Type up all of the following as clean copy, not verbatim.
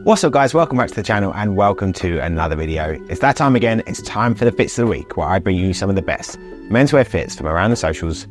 What's up guys, welcome back to the channel and welcome to another video. It's that time again, it's time for the fits of the week where I bring you some of the best menswear fits from around the socials,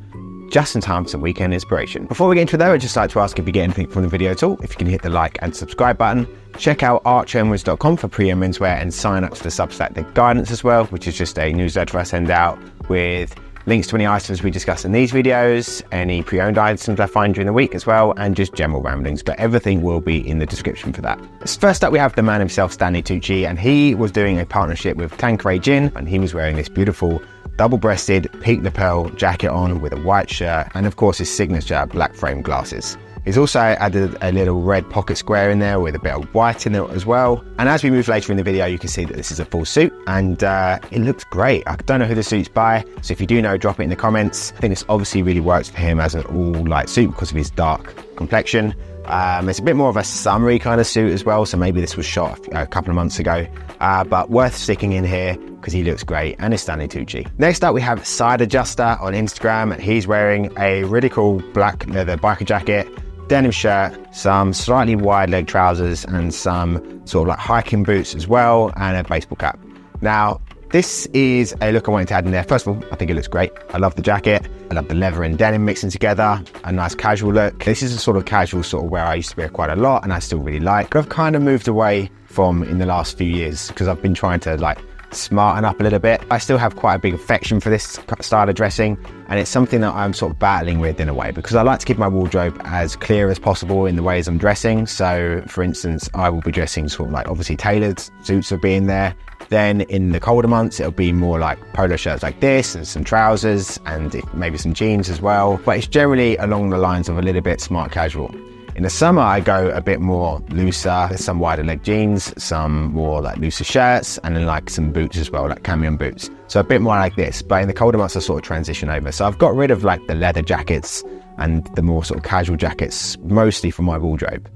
just in time for some weekend inspiration. Before we get into that, I'd just like to ask if you get anything from the video at all, if you can hit the like and subscribe button. Check out archonwards.com for pre-owned menswear and sign up to the Substack The Guidance as well, which is just a newsletter I send out with links to any items we discuss in these videos, any pre-owned items I find during the week as well, and just general ramblings, but everything will be in the description for that. First up, we have the man himself, Stanley Tucci, and he was doing a partnership with Tanqueray Gin, and he was wearing this beautiful double-breasted peak lapel jacket on with a white shirt, and of course his signature black frame glasses. He's also added a little red pocket square in there with a bit of white in it as well. And as we move later in the video, you can see that this is a full suit and it looks great. I don't know who the suit's by, so if you do know, drop it in the comments. I think this obviously really works for him as an all light suit because of his dark complexion. It's a bit more of a summery kind of suit as well, so maybe this was shot a couple of months ago, but worth sticking in here because he looks great and it's Stanley Tucci. Next up, we have Side Adjuster on Instagram, and he's wearing a really cool black leather biker jacket, denim shirt, some slightly wide leg trousers, and some sort of like hiking boots as well, and a baseball cap. Now, this is a look I wanted to add in there. First of all, I think it looks great. I love the jacket. I love the leather and denim mixing together. A nice casual look. This is a sort of casual sort of wear I used to wear quite a lot and I still really like. But I've kind of moved away from in the last few years because I've been trying to like smarten up a little bit. I still have quite a big affection for this style of dressing, and it's something that I'm sort of battling with in a way because I like to keep my wardrobe as clear as possible in the ways I'm dressing. So for instance, I will be dressing sort of like obviously tailored suits will be in there. Then in the colder months, it'll be more like polo shirts like this and some trousers and maybe some jeans as well. But it's generally along the lines of a little bit smart casual. In the summer, I go a bit more looser. There's some wider leg jeans, some more like looser shirts, and then like some boots as well, like camion boots. So a bit more like this, but in the colder months, I sort of transition over. So I've got rid of like the leather jackets and the more sort of casual jackets, mostly from my wardrobe.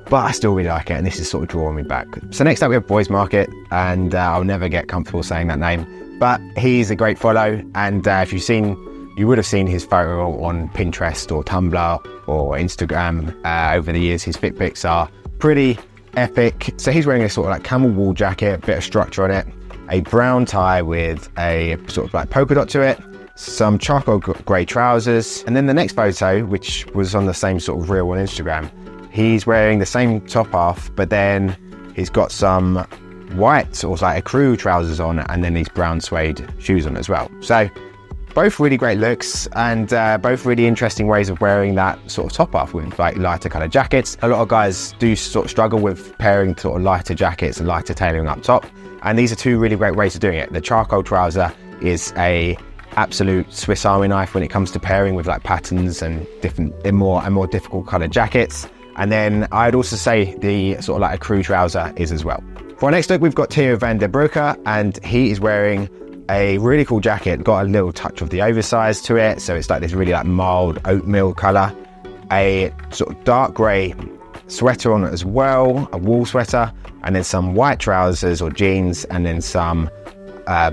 But I still really like it, and this is sort of drawing me back. So next up, we have Boys Market, and I'll never get comfortable saying that name, but he's a great follow. And if you've seen, you would have seen his photo on Pinterest or Tumblr or Instagram over the years. His fit pics are pretty epic. So he's wearing a sort of like camel wool jacket, bit of structure on it, a brown tie with a sort of like polka dot to it, some charcoal grey trousers. And then the next photo, which was on the same sort of reel on Instagram, he's wearing the same top half, but then he's got some white sort of like a crew trousers on, and then these brown suede shoes on as well. So both really great looks, and both really interesting ways of wearing that sort of top off with like lighter colored jackets. A lot of guys do sort of struggle with pairing sort of lighter jackets and lighter tailoring up top, and these are two really great ways of doing it. The charcoal trouser is a absolute Swiss Army knife when it comes to pairing with like patterns and more difficult colored jackets. And then I'd also say the sort of like a crew trouser is as well. For our next look, we've got Theo van der Broeke, and he is wearing a really cool jacket, got a little touch of the oversized to it, so it's like this really like mild oatmeal color, a sort of dark gray sweater on it as well, a wool sweater, and then some white trousers or jeans, and then some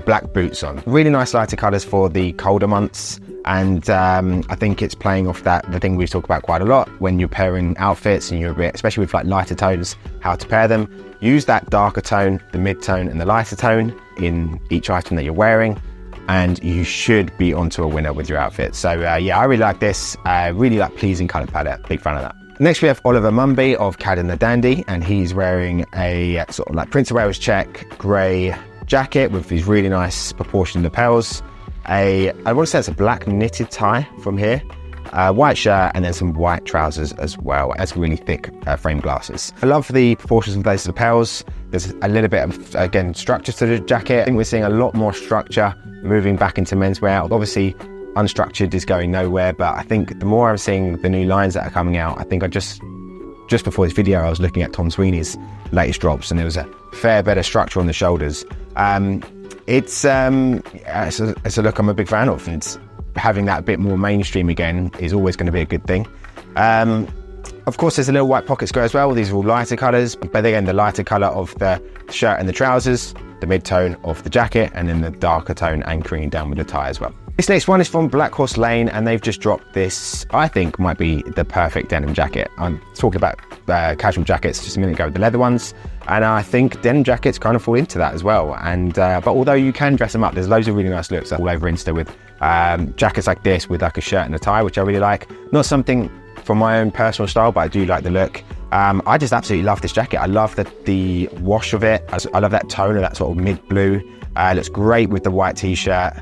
black boots on. Really nice lighter colors for the colder months, and I think it's playing off the thing we talk about quite a lot when you're pairing outfits and you're a bit, especially with like lighter tones, how to pair them. Use that darker tone, the mid-tone and the lighter tone in each item that you're wearing, and you should be onto a winner with your outfit. So yeah, I really like this. Really like pleasing color palette, big fan of that. Next we have Oliver Mumby of Cad and the Dandy, and he's wearing a sort of like Prince of Wales check grey jacket with these really nice proportioned lapels. I want to say it's a black knitted tie from here, white shirt, and then some white trousers as well as really thick frame glasses. I love the proportions of those lapels. There's a little bit of, again, structure to the jacket. I think we're seeing a lot more structure moving back into menswear. Obviously, unstructured is going nowhere, but I think the more I'm seeing the new lines that are coming out, I think just before this video, I was looking at Tom Sweeney's latest drops, and there was a fair bit of structure on the shoulders. It's a look I'm a big fan of, and having that a bit more mainstream again is always going to be a good thing. Of course, there's a little white pocket square as well. These are all lighter colors, but again, the lighter color of the shirt and the trousers, the mid-tone of the jacket, and then the darker tone anchoring down with the tie as well. This next one is from Black Horse Lane, and they've just dropped this, I think might be the perfect denim jacket. I'm talking about casual jackets just a minute ago, the leather ones, and I think denim jackets kind of fall into that as well. And but although you can dress them up, there's loads of really nice looks all over Insta with jackets like this with like a shirt and a tie, which I really like. Not something for my own personal style, but I do like the look. I just absolutely love this jacket. I love the wash of it. I love that tone of that sort of mid blue. It looks great with the white t-shirt.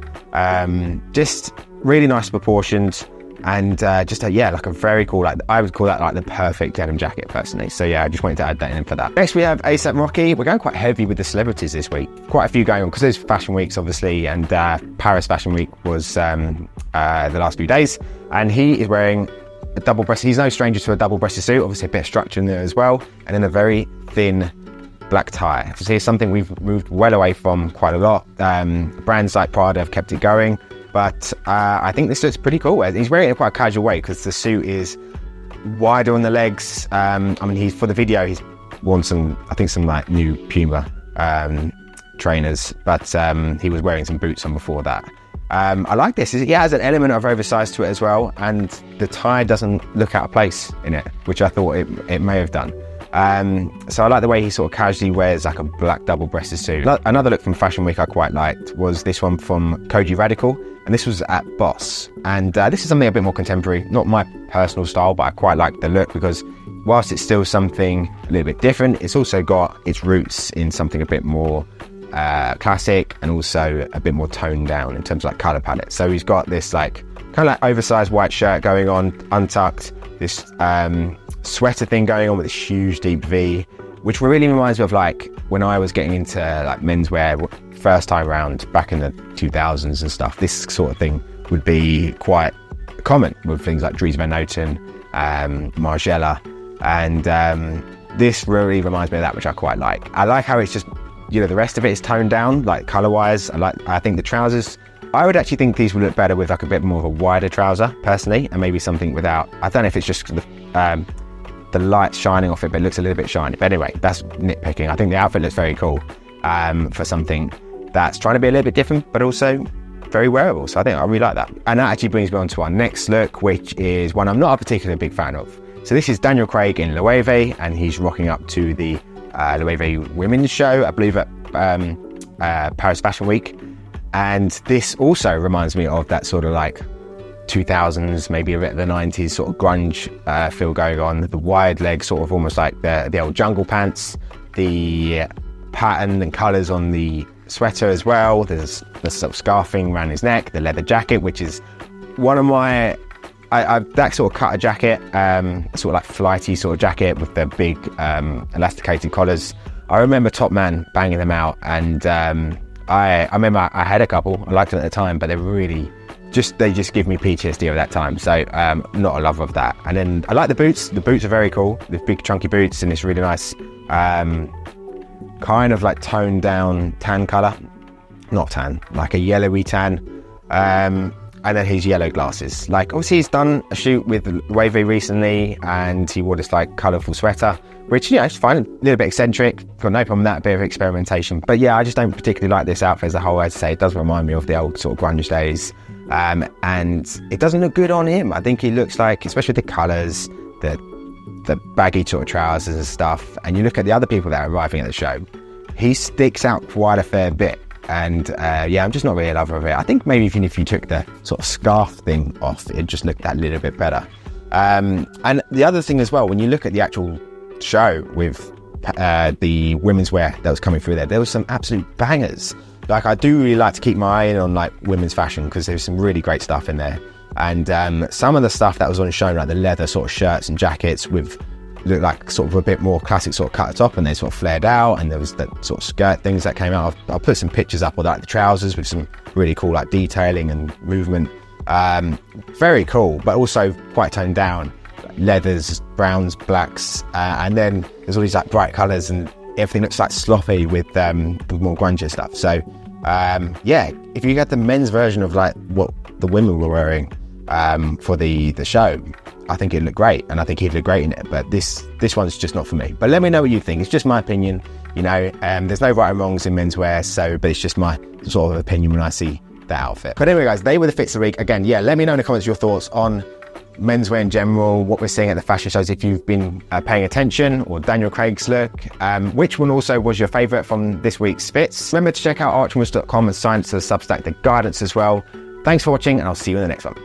Just really nice proportions, and just like a very cool, like I would call that like the perfect denim jacket personally. So yeah, I just wanted to add that in for that. Next we have A$AP Rocky. We're going quite heavy with the celebrities this week. Quite a few going on because there's fashion weeks obviously, and Paris Fashion Week was the last few days, and he is wearing a double-breasted. He's no stranger to a double-breasted suit, obviously a bit of structure in there as well, and then a very thin black tie. So here's something we've moved well away from quite a lot. Brands like Prada have kept it going, but I think this looks pretty cool. He's wearing it in quite a casual way because the suit is wider on the legs. I mean, for the video, he's worn some like new Puma trainers, but he was wearing some boots on before that. I like this. It has an element of oversized to it as well, and the tie doesn't look out of place in it, which I thought it may have done. So I like the way he sort of casually wears like a black double-breasted suit. Another look from Fashion Week I quite liked was this one from Koji Radical, and this was at Boss. And this is something a bit more contemporary, not my personal style, but I quite like the look because whilst it's still something a little bit different, it's also got its roots in something a bit more classic and also a bit more toned down in terms of like colour palette. So he's got this like kind of like oversized white shirt going on, untucked, this sweater thing going on with this huge deep V, which really reminds me of like when I was getting into like menswear first time around back in the 2000s and stuff. This sort of thing would be quite common with things like Dries Van Noten, Margiela, and this really reminds me of that, which I quite like. I like how it's just, you know, the rest of it is toned down, like colour-wise. I think the trousers, I would actually think these would look better with like a bit more of a wider trouser, personally, and maybe something without, I don't know if it's just the light shining off it, but it looks a little bit shiny. But anyway, that's nitpicking. I think the outfit looks very cool for something that's trying to be a little bit different, but also very wearable. So I think I really like that. And that actually brings me on to our next look, which is one I'm not a particularly big fan of. So this is Daniel Craig in Loewe, and he's rocking up to the Loewe Women's Show, I believe at Paris Fashion Week. And this also reminds me of that sort of like 2000s, maybe a bit of the 90s sort of grunge feel going on. The wide legs, sort of almost like the old jungle pants, the pattern and colours on the sweater as well. There's the sort of scarfing around his neck, the leather jacket, which is one of my, that sort of cutter jacket, sort of like flighty sort of jacket with the big elasticated collars. I remember Top Man banging them out, and I remember I had a couple. I liked them at the time, but they really they just give me PTSD of that time. So not a lover of that. And then I like the boots. The boots are very cool. The big chunky boots in this really nice kind of like toned down tan colour. Not tan, like a yellowy tan. And then his yellow glasses. Like obviously he's done a shoot with Wavy recently, and he wore this like colourful sweater, which, you know, it's fine, a little bit eccentric, got no problem with that, a bit of experimentation. But yeah, I just don't particularly like this outfit as a whole. I'd say it does remind me of the old sort of grunge days. And it doesn't look good on him. I think he looks like, especially with the colours, the baggy sort of trousers and stuff, and you look at the other people that are arriving at the show, he sticks out quite a fair bit. And yeah, I'm just not really a lover of it. I think maybe even if you took the sort of scarf thing off, it just looked that little bit better. And the other thing as well, when you look at the actual show with the women's wear that was coming through there was some absolute bangers. Like I do really like to keep my eye in on like women's fashion, because there's some really great stuff in there. And some of the stuff that was on show, like the leather sort of shirts and jackets with looked like sort of a bit more classic sort of cut top, and they sort of flared out, and there was that sort of skirt things that came out. I'll put some pictures up of that, the trousers with some really cool like detailing and movement. Very cool, but also quite toned down. Leathers, browns, blacks, and then there's all these like bright colours, and everything looks like sloppy with the more grungy stuff. So yeah, if you get the men's version of like what the women were wearing for the show, I think it'd look great, and I think he'd look great in it. But this one's just not for me. But let me know what you think. It's just my opinion, you know. There's no right and wrongs in menswear, but it's just my sort of opinion when I see the outfit. But anyway, guys, they were the fits of the week. Again, yeah, let me know in the comments your thoughts on menswear in general, what we're seeing at the fashion shows, if you've been paying attention, or Daniel Craig's look. Which one also was your favorite from this week's fits? Remember to check out archonwoods.com and sign up to the Substack, the guidance as well. Thanks for watching, and I'll see you in the next one.